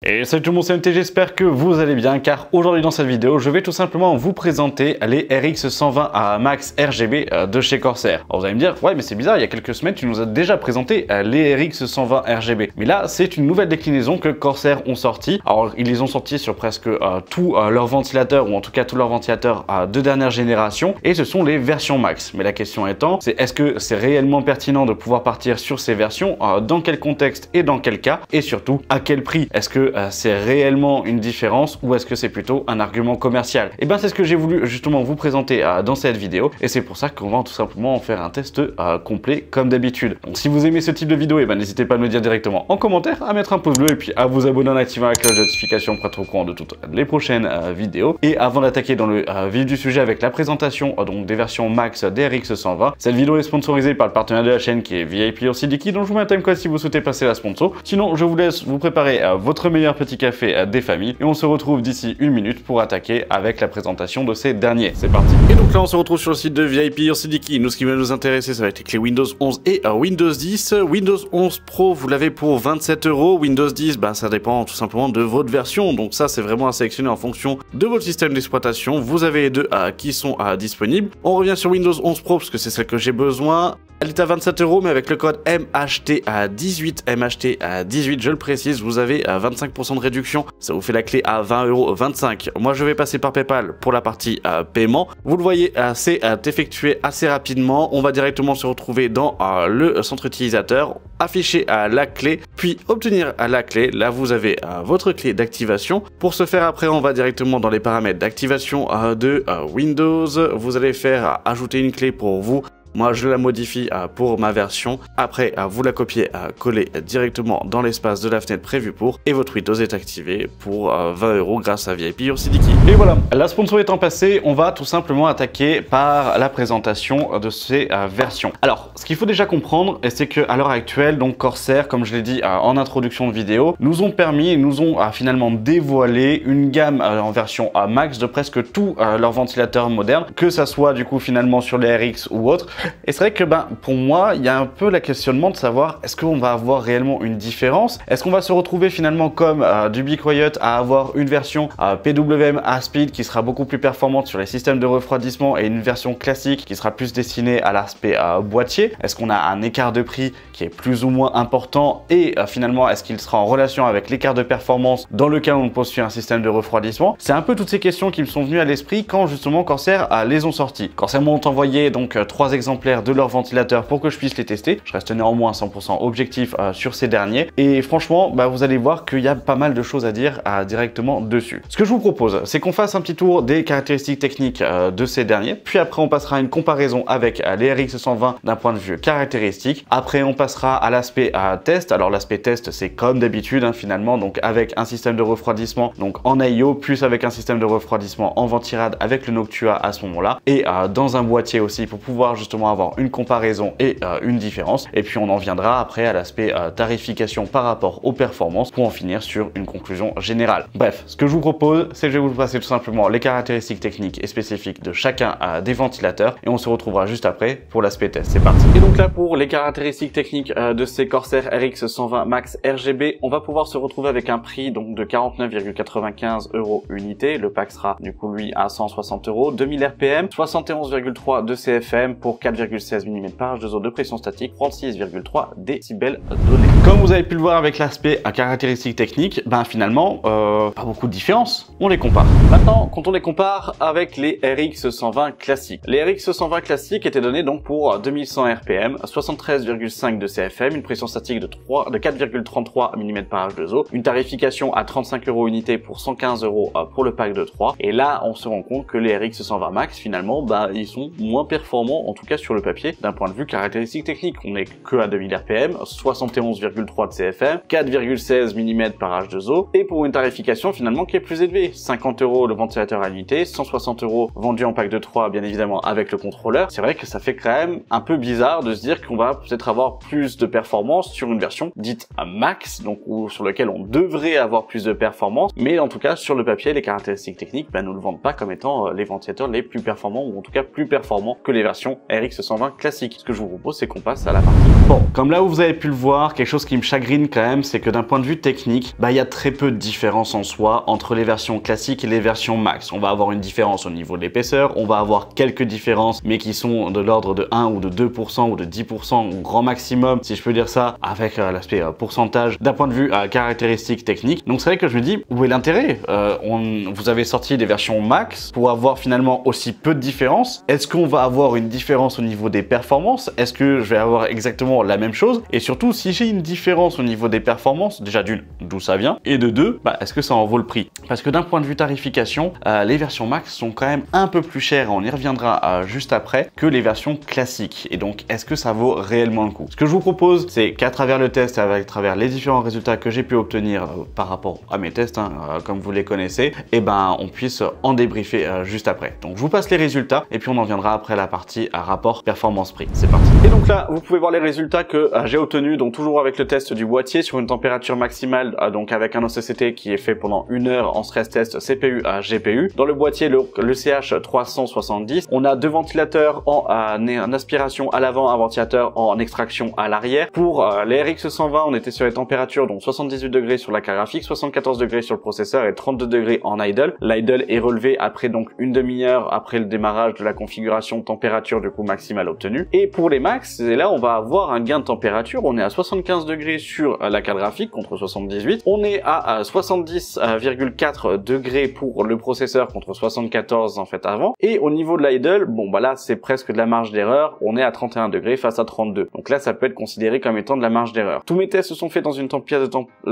Et salut tout le monde, c'est MT, j'espère que vous allez bien car aujourd'hui dans cette vidéo, je vais tout simplement vous présenter les RX 120 à Max RGB de chez Corsair. Alors vous allez me dire, ouais mais c'est bizarre, il y a quelques semaines tu nous as déjà présenté les RX 120 RGB. Mais là, c'est une nouvelle déclinaison que Corsair ont sorti. Alors ils les ont sortis sur presque tous leurs ventilateurs ou en tout cas tous leurs ventilateurs de dernière génération et ce sont les versions Max. Mais la question étant, c'est est-ce que c'est réellement pertinent de pouvoir partir sur ces versions, dans quel contexte et dans quel cas et surtout à quel prix? Est-ce que c'est réellement une différence ou est-ce que c'est plutôt un argument commercial? Et bien c'est ce que j'ai voulu justement vous présenter dans cette vidéo et c'est pour ça qu'on va tout simplement en faire un test complet comme d'habitude. Donc si vous aimez ce type de vidéo, et ben n'hésitez pas à me le dire directement en commentaire, à mettre un pouce bleu et puis à vous abonner en activant la cloche de notification pour être au courant de toutes les prochaines vidéos. Et avant d'attaquer dans le vif du sujet avec la présentation donc des versions Max des RX 120, cette vidéo est sponsorisée par le partenaire de la chaîne qui est VIP Orsidiki, dont je vous mets un timecode si vous souhaitez passer la sponsor. Sinon je vous laisse vous préparer votre meilleur petit café des familles et on se retrouve d'ici une minute pour attaquer avec la présentation de ces derniers. C'est parti. Et donc là on se retrouve sur le site de VIP Orsidiki. Nous, ce qui va nous intéresser, ça va être les clés Windows 11 et Windows 10. Windows 11 Pro, vous l'avez pour 27 €. Windows 10, ça dépend tout simplement de votre version. Donc ça, c'est vraiment à sélectionner en fonction de votre système d'exploitation. Vous avez les deux qui sont disponibles. On revient sur Windows 11 Pro parce que c'est celle que j'ai besoin. Elle est à 27 €, mais avec le code MHT18, MHT18, je le précise, vous avez 25% de réduction. Ça vous fait la clé à 20,25 €. Moi, je vais passer par PayPal pour la partie paiement. Vous le voyez, c'est effectué assez rapidement. On va directement se retrouver dans le centre utilisateur, afficher la clé, puis obtenir la clé. Là, vous avez votre clé d'activation. Pour ce faire, après, on va directement dans les paramètres d'activation de Windows. Vous allez faire ajouter une clé pour vous. Moi, je la modifie pour ma version. Après, vous la copiez, coller directement dans l'espace de la fenêtre prévue pour, et votre Windows est activé pour 20 € grâce à VIP Orsidiki. Et voilà, la sponsor étant passée, on va tout simplement attaquer par la présentation de ces versions. Alors, ce qu'il faut déjà comprendre, c'est qu'à l'heure actuelle, donc Corsair, comme je l'ai dit en introduction de vidéo, nous ont finalement dévoilé une gamme en version Max de presque tous leurs ventilateurs modernes, que ça soit du coup finalement sur les RX ou autres. Et c'est vrai que pour moi, il y a un peu le questionnement de savoir est-ce qu'on va avoir réellement une différence? Est-ce qu'on va se retrouver finalement comme du Be Quiet à avoir une version PWM à speed qui sera beaucoup plus performante sur les systèmes de refroidissement et une version classique qui sera plus destinée à l'aspect boîtier? Est-ce qu'on a un écart de prix qui est plus ou moins important et finalement est-ce qu'il sera en relation avec l'écart de performance dans le cas où on pose sur un système de refroidissement? C'est un peu toutes ces questions qui me sont venues à l'esprit quand justement Corsair les ont sortis. Corsair m'ont envoyé donc 3 exemplaires de leurs ventilateurs pour que je puisse les tester. Je reste néanmoins 100% objectif sur ces derniers et franchement vous allez voir qu'il y a pas mal de choses à dire directement dessus. Ce que je vous propose, c'est qu'on fasse un petit tour des caractéristiques techniques de ces derniers, puis après on passera à une comparaison avec les RX 120 d'un point de vue caractéristique. Après on passera à l'aspect test. Alors l'aspect test, c'est comme d'habitude finalement, donc avec un système de refroidissement donc en AIO plus avec un système de refroidissement en ventirad avec le Noctua à ce moment-là et dans un boîtier aussi pour pouvoir justement avoir une comparaison et une différence. Et puis on en viendra après à l'aspect tarification par rapport aux performances pour en finir sur une conclusion générale. Bref, ce que je vous propose, c'est que je vais vous passer tout simplement les caractéristiques techniques et spécifiques de chacun des ventilateurs et on se retrouvera juste après pour l'aspect test. C'est parti. Et donc là pour les caractéristiques techniques de ces Corsair RX 120 Max RGB, on va pouvoir se retrouver avec un prix donc de 49,95 € unité. Le pack sera du coup lui à 160 €, 2000 RPM, 71,3 de CFM pour 4,16 mm par H2O de pression statique, 36,3 décibels donnés. Comme vous avez pu le voir avec l'aspect à caractéristiques techniques, finalement, pas beaucoup de différence. On les compare. Maintenant, quand on les compare avec les RX 120 classiques. Les RX 120 classiques étaient donnés donc pour 2100 RPM, 73,5 de CFM, une pression statique de 4,33 mm par H2O, une tarification à 35 € unité pour 115 € pour le pack de 3. Et là, on se rend compte que les RX 120 Max, finalement, ils sont moins performants, en tout cas sur le papier, d'un point de vue caractéristique technique. On n'est que à 2000 RPM, 71,3 de CFM, 4,16 mm par H2O, et pour une tarification finalement qui est plus élevée. 50 € le ventilateur à l'unité, 160 € vendu en pack de 3, bien évidemment avec le contrôleur. C'est vrai que ça fait quand même un peu bizarre de se dire qu'on va peut-être avoir plus de performance sur une version dite à max, donc sur lequel on devrait avoir plus de performance, mais en tout cas sur le papier, les caractéristiques techniques nous le vendent pas comme étant les ventilateurs les plus performants, ou en tout cas plus performants que les versions RX RX 120 classique. Ce que je vous propose, c'est qu'on passe à la partie. Bon, comme là où vous avez pu le voir, quelque chose qui me chagrine quand même, c'est que d'un point de vue technique, il y a très peu de différence en soi entre les versions classiques et les versions max. On va avoir une différence au niveau de l'épaisseur, on va avoir quelques différences, mais qui sont de l'ordre de 1 ou de 2% ou de 10% au grand maximum, si je peux dire ça, avec l'aspect pourcentage d'un point de vue caractéristique technique. Donc c'est vrai que je me dis, où est l'intérêt? Vous avez sorti des versions max pour avoir finalement aussi peu de différence. Est-ce qu'on va avoir une différence au niveau des performances? Est-ce que je vais avoir exactement la même chose? Et surtout, si j'ai une différence au niveau des performances, déjà d'une, d'où ça vient? Et de deux, est-ce que ça en vaut le prix? Parce que d'un point de vue tarification, les versions max sont quand même un peu plus chères, on y reviendra juste après, que les versions classiques. Et donc, est-ce que ça vaut réellement le coup? Ce que je vous propose, c'est qu'à travers le test, à travers les différents résultats que j'ai pu obtenir par rapport à mes tests, comme vous les connaissez, et on puisse en débriefer juste après. Donc, je vous passe les résultats et puis on en viendra après la partie rapport performance-prix. C'est parti. Et donc là, vous pouvez voir les résultats que j'ai obtenus, donc toujours avec le test du boîtier sur une température maximale, donc avec un OCCT qui est fait pendant 1 heure en stress test CPU à GPU. Dans le boîtier, le CH370, on a 2 ventilateurs en aspiration à l'avant, un ventilateur en extraction à l'arrière. Pour les RX 120, on était sur les températures, donc 78 degrés sur la carte graphique, 74 degrés sur le processeur et 32 degrés en idle. L'idle est relevé après donc une demi-heure après le démarrage de la configuration température du coup maximale obtenue. Et pour les max, et là on va avoir un gain de température, on est à 75 degrés sur la carte graphique contre 78, on est à 70,4 degrés pour le processeur contre 74 en fait avant, et au niveau de l'idle, là c'est presque de la marge d'erreur, on est à 31 degrés face à 32, donc là ça peut être considéré comme étant de la marge d'erreur. Tous mes tests se sont faits dans une pièce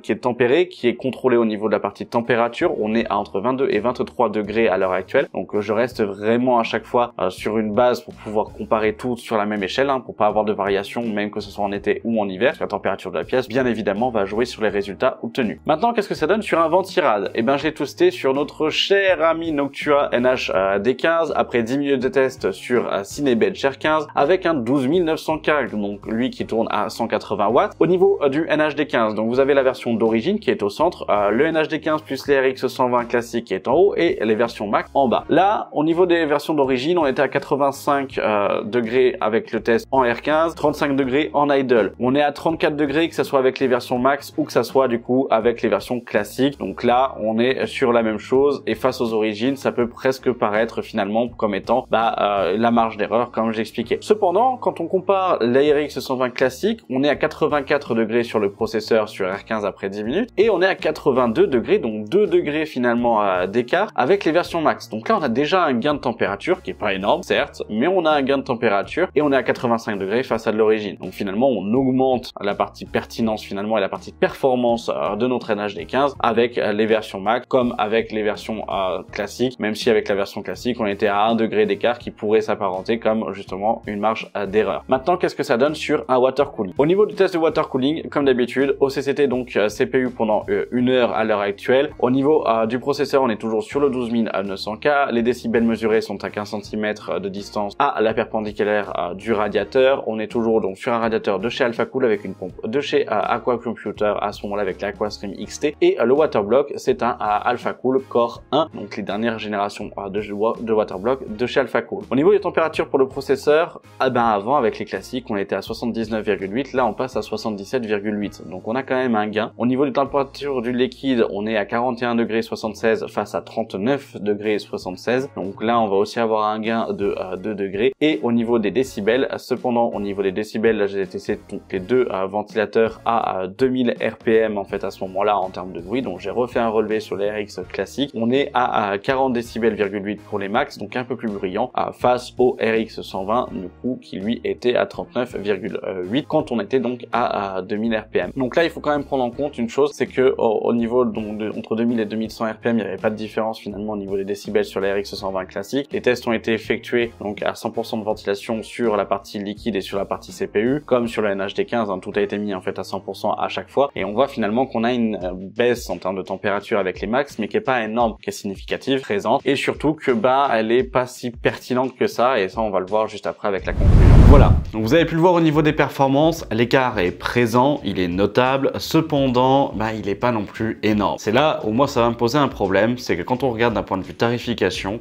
qui est tempérée, qui est contrôlée au niveau de la partie température, on est à entre 22 et 23 degrés à l'heure actuelle, donc je reste vraiment à chaque fois sur une base pour pouvoir comparer tout sur la même échelle, pour pas avoir de variation, même que ce soit en été ou en hiver, parce que la température de la pièce, bien évidemment, va jouer sur les résultats obtenus. Maintenant, qu'est-ce que ça donne sur un ventirad? J'ai testé sur notre cher ami Noctua NH-D15, après 10 minutes de test sur Cinebench R15, avec un 12900K, donc lui qui tourne à 180 watts. Au niveau du NH-D15, donc vous avez la version d'origine qui est au centre, le NH-D15 plus les RX 120 classique qui est en haut, et les versions max en bas. Là, au niveau des versions d'origine, on était à 85 degrés avec le test en R15, 35 degrés en idle. On est à 34 degrés que ça soit avec les versions max ou que ça soit du coup avec les versions classiques. Donc là, on est sur la même chose et face aux origines, ça peut presque paraître finalement comme étant la marge d'erreur comme j'expliquais. Cependant, quand on compare l'ARX 120 classique, on est à 84 degrés sur le processeur sur R15 après 10 minutes et on est à 82 degrés, donc 2 degrés finalement d'écart avec les versions max. Donc là, on a déjà un gain de température qui est pas énorme, certes, mais on a un gain de température et on est à 85 degrés face à de l'origine. Donc finalement, on augmente la partie pertinence finalement et la partie performance de notre NH-D15 avec les versions max comme avec les versions classiques, même si avec la version classique, on était à 1 degré d'écart qui pourrait s'apparenter comme justement une marge d'erreur. Maintenant, qu'est-ce que ça donne sur un water cooling? Au niveau du test de water cooling, comme d'habitude, OCCT donc CPU pendant 1 heure à l'heure actuelle. Au niveau du processeur, on est toujours sur le 12900K. Les décibels mesurés sont à 15 cm de distance à la perpendiculaire du radiateur. On est toujours donc sur un radiateur de chez AlphaCool avec une pompe de chez Aquacomputer à ce moment-là avec l'Aquastream XT. Et le waterblock, c'est un AlphaCool Core 1, donc les dernières générations de waterblock de chez AlphaCool. Au niveau des températures pour le processeur, avant avec les classiques, on était à 79,8, là on passe à 77,8. Donc on a quand même un gain. Au niveau des températures du liquide, on est à 41 degrés 76 face à 39 degrés 76. Donc là on va aussi avoir un gain de 2 degrés. Et au niveau des décibels, cependant au niveau des décibels, là j'ai testé donc les deux ventilateurs à 2000 RPM en fait à ce moment-là en termes de bruit. Donc j'ai refait un relevé sur les RX classiques. On est à 40 décibels,8 pour les max, donc un peu plus bruyant face au RX 120 du coup qui lui était à 39,8 quand on était donc à 2000 RPM. Donc là il faut quand même prendre en compte une chose, c'est que au niveau donc entre 2000 et 2100 RPM, il n'y avait pas de différence finalement au niveau des décibels sur les RX 120 classiques. Les tests ont été effectués donc à 100% de ventilation sur la partie liquide et sur la partie CPU, comme sur le NH-D15, tout a été mis en fait à 100% à chaque fois, et on voit finalement qu'on a une baisse en termes de température avec les max, mais qui est pas énorme, qui est significative, présente, et surtout que elle est pas si pertinente que ça, et ça on va le voir juste après avec la conclusion. Voilà, donc vous avez pu le voir au niveau des performances, l'écart est présent, il est notable, cependant, il n'est pas non plus énorme. C'est là où moi ça va me poser un problème, c'est que quand on regarde d'un point de vue tarification,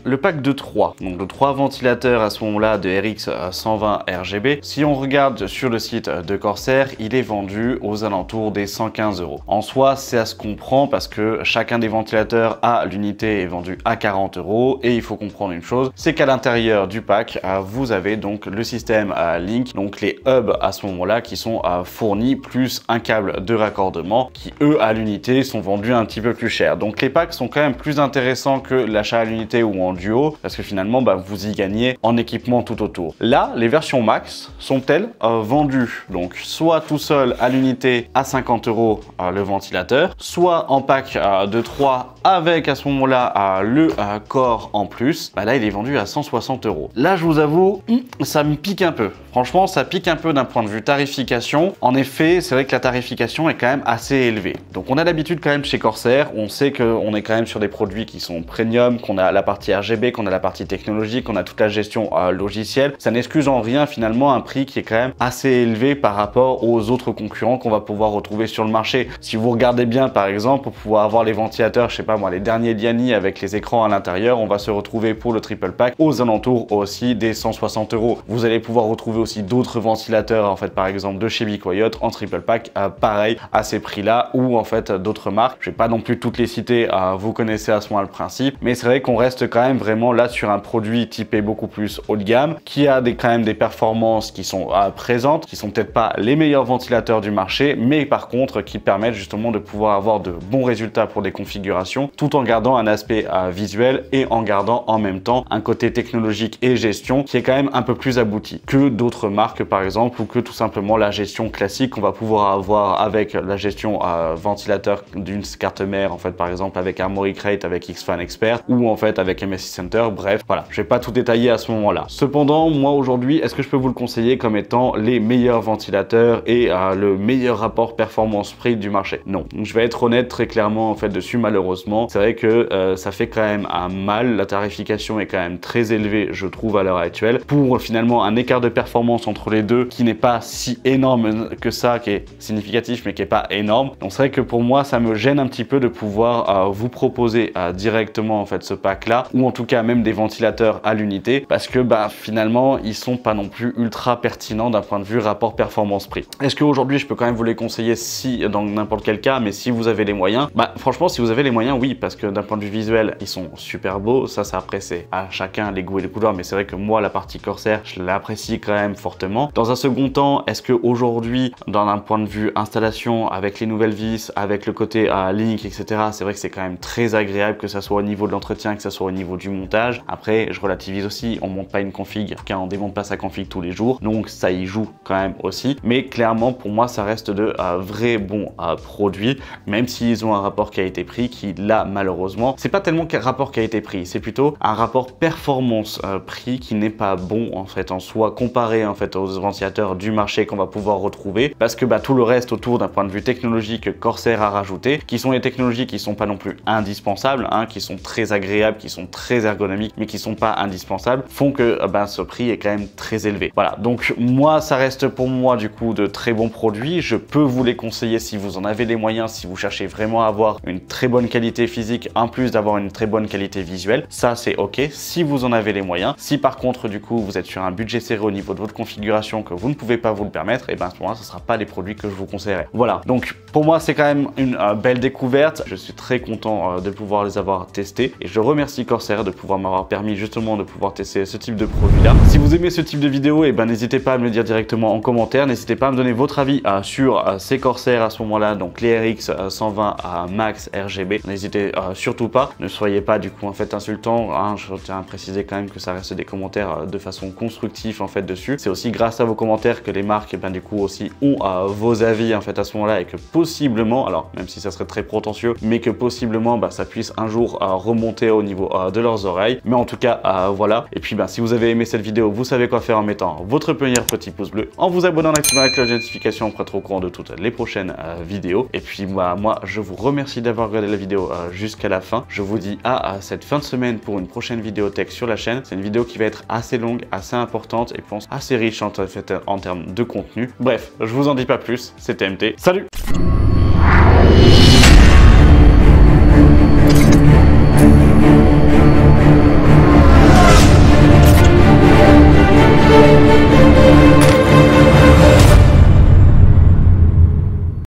le pack de 3, donc de 3 ventilateurs à ce moment-là de RX 120 RGB, si on regarde sur le site de Corsair, il est vendu aux alentours des 115 €. En soi, c'est à ce qu'on prend parce que chacun des ventilateurs à l'unité est vendu à 40 € et il faut comprendre une chose, c'est qu'à l'intérieur du pack, vous avez donc le système Link, donc les hubs à ce moment-là qui sont fournis plus un câble de raccordement qui eux à l'unité sont vendus un petit peu plus cher. Donc les packs sont quand même plus intéressants que l'achat à l'unité ou en duo parce que finalement vous y gagnez en équipement tout autour. Là, les versions max sont-elles vendues donc soit tout seul à l'unité à 50 € le ventilateur, soit en pack de 3 avec à ce moment-là le corps en plus, là il est vendu à 160 €. Là je vous avoue, ça me pique un peu. Franchement, ça pique un peu d'un point de vue tarification. En effet, c'est vrai que la tarification est quand même assez élevée. Donc on a l'habitude quand même chez Corsair, on sait qu'on est quand même sur des produits qui sont premium, qu'on a la partie RGB, qu'on a la partie technologique, qu'on a toute la gestion logicielle. Ça n'excuse en rien finalement un prix qui est quand même assez élevé par rapport aux autres concurrents qu'on va pouvoir retrouver sur le marché. Si vous regardez bien par exemple, pour pouvoir avoir les ventilateurs, je sais pas moi, les derniers Diani avec les écrans à l'intérieur, on va se retrouver pour le triple pack aux alentours aussi des 160 €. Vous allez pouvoir retrouver aussi d'autres ventilateurs en fait par exemple de chez Be Quiet en triple pack pareil à ces prix là ou en fait d'autres marques. Je vais pas non plus toutes les citer, vous connaissez à ce moment le principe, mais c'est vrai qu'on reste quand même vraiment là sur un produit typé beaucoup plus haut de gamme qui a quand même des performances qui sont présentes, qui sont peut-être pas les meilleurs ventilateurs du marché, mais par contre qui permettent justement de pouvoir avoir de bons résultats pour des configurations tout en gardant un aspect visuel et en gardant en même temps un côté technologique et gestion qui est quand même un peu plus abouti que d'autres marques par exemple ou que tout simplement la gestion classique qu'on va pouvoir avoir avec la gestion ventilateur d'une carte mère en fait par exemple avec Armoury Crate, avec Xfan Expert ou en fait avec MSI Center. Bref, voilà, je vais pas tout détailler à ce moment-là. Cependant, moi aujourd'hui, est-ce que je peux vous le conseiller comme étant les meilleurs ventilateurs et le meilleur rapport performance-prix du marché? Non, je vais être honnête très clairement en fait dessus. Malheureusement, c'est vrai que ça fait quand même un mal. La tarification est quand même très élevée, je trouve à l'heure actuelle, pour finalement un écart de performance entre les deux qui n'est pas si énorme que ça, qui est significatif mais qui est pas énorme. Donc c'est vrai que pour moi ça me gêne un petit peu de pouvoir vous proposer directement en fait ce pack là ou en tout cas même des ventilateurs à l'unité parce que finalement ils sont pas non plus ultra pertinents d'un point de vue rapport performance-prix. Est-ce qu'aujourd'hui je peux quand même vous les conseiller si dans n'importe quel cas, mais si vous avez les moyens, franchement si vous avez les moyens oui, parce que d'un point de vue visuel ils sont super beaux, ça après c'est à chacun les goûts et les couleurs, mais c'est vrai que moi la partie Corsair je l'apprécie quand même fortement. Dans un second temps, est-ce que aujourd'hui dans un point de vue installation avec les nouvelles vis, avec le côté Link etc, c'est vrai que c'est quand même très agréable que ça soit au niveau de l'entretien, que ça soit au niveau du montage. Après je relativise aussi, on monte pas une config, on démonte pas sa config tous les jours, donc ça y joue quand même aussi, mais clairement pour moi ça reste de vrais bons produits, même s'ils ont un rapport qualité-prix qui là malheureusement c'est pas tellement qu'un rapport qualité-prix, c'est plutôt un rapport performance-prix qui n'est pas bon en fait en soi comparé en fait aux ventilateurs du marché qu'on va pouvoir retrouver, parce que tout le reste autour d'un point de vue technologique que Corsair a rajouté, qui sont les technologies qui sont pas non plus indispensables, qui sont très agréables, qui sont très ergonomiques, mais qui sont pas indispensables, font que ce prix est quand même très élevé. Voilà, donc moi ça reste pour moi du coup de très bons produits. Je peux vous les conseiller si vous en avez les moyens, si vous cherchez vraiment à avoir une très bonne qualité physique en plus d'avoir une très bonne qualité visuelle, ça c'est ok si vous en avez les moyens. Si par contre du coup vous êtes sur un budget serré au niveau de votre configuration, que vous ne pouvez pas vous le permettre, et à ce moment-là ce ne sera pas les produits que je vous conseillerais. Voilà, donc pour moi c'est quand même une belle découverte. Je suis très content de pouvoir les avoir testés et je remercie Corsair de pouvoir m'avoir permis justement de pouvoir tester ce type de produit là. Si vous aimez ce type de vidéo, n'hésitez pas à me le dire directement en commentaire, n'hésitez pas à me donner votre avis sur ces Corsair à ce moment-là, donc les RX 120 Max RGB. N'hésitez surtout pas, ne soyez pas du coup en fait insultant, je tiens à préciser quand même que ça reste des commentaires de façon constructive en fait dessus. C'est aussi grâce à vos commentaires que les marques du coup aussi ont vos avis en fait à ce moment-là, et que possiblement, alors même si ça serait très prétentieux, mais que possiblement ça puisse un jour remonter au niveau de leurs oreilles. Mais en tout cas voilà, et puis si vous avez aimé cette vidéo, vous savez quoi faire en mettant votre petit pouce bleu, en vous abonnant, en activant la cloche de notification pour être au courant de toutes les prochaines vidéos. Et puis moi je vous remercie d'avoir regardé la vidéo jusqu'à la fin. Je vous dis à cette fin de semaine pour une prochaine vidéo tech sur la chaîne. C'est une vidéo qui va être assez longue, assez importante et je pense assez assez riche en termes de contenu. Bref, je vous en dis pas plus, c'était MT. Salut!